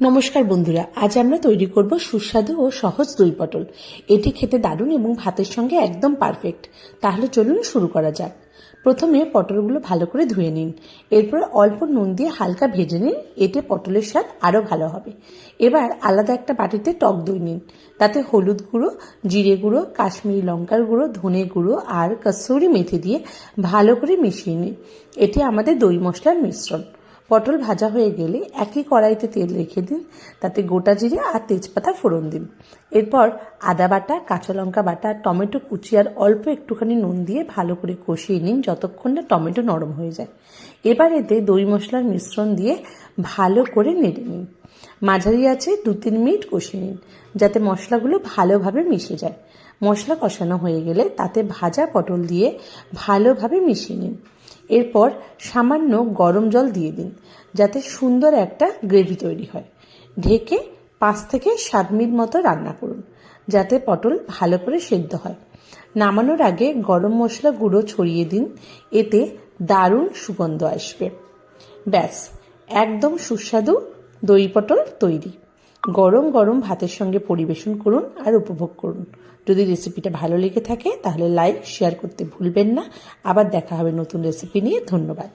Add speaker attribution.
Speaker 1: নমস্কার বন্ধুরা, আজ আমরা তৈরি করব সুস্বাদু ও সহজ দই পটল। এটি খেতে দারুণ এবং ভাতের সঙ্গে একদম পারফেক্ট। তাহলে চলুন শুরু করা যাক। প্রথমে পটলগুলো ভালো করে ধুয়ে নিন। এরপর অল্প নুন দিয়ে হালকা ভেজে নিন, এতে পটলের স্বাদ আরও ভালো হবে। এবার আলাদা একটা বাটিতে টক দই নিন। তাতে হলুদ গুঁড়ো, জিরে গুঁড়ো, কাশ্মীরি লঙ্কার গুঁড়ো, ধনে গুঁড়ো আর কসুরি মেথি দিয়ে ভালো করে মিশিয়ে নিন। এটি আমাদের দই মশলার মিশ্রণ। পটল ভাজা হয়ে গেলে একই কড়াইতে তেল রেখে দিন, তাতে গোটা জিরে আর তেজপাতা ফোড়ন দিন। এরপর আদা বাটা, কাঁচা লঙ্কা বাটা, টমেটো কুচি আর অল্প একটুখানি নুন দিয়ে ভালো করে কষিয়ে নিন যতক্ষণ না টমেটো নরম হয়ে যায়। এবার এতে দই মশলার মিশ্রণ দিয়ে ভালো করে নেড়ে নিন। মাঝারি আঁচে 2-3 মিনিট কষিয়ে নিন, যাতে মশলাগুলো ভালোভাবে মিশে যায়। মশলা কষানো হয়ে গেলে তাতে ভাজা পটল দিয়ে ভালোভাবে মিশিয়ে নিন। এরপর সামান্য গরম জল দিয়ে দিন, যাতে সুন্দর একটা গ্রেভি তৈরি হয়। ঢেকে 5 থেকে 7 মিনিট মতো রান্না করুন, যাতে পটল ভালো করে সেদ্ধ হয়। নামানোর আগে গরম মশলা গুঁড়ো ছড়িয়ে দিন, এতে দারুণ সুগন্ধ আসবে। ব্যাস, একদম সুস্বাদু দই পটল তৈরি। গরম গরম ভাতের সঙ্গে পরিবেশন করুন আর উপভোগ করুন। যদি রেসিপিটা ভালো লেগে থাকে তাহলে লাইক শেয়ার করতে ভুলবেন না। আবার দেখা হবে নতুন রেসিপি নিয়ে। ধন্যবাদ।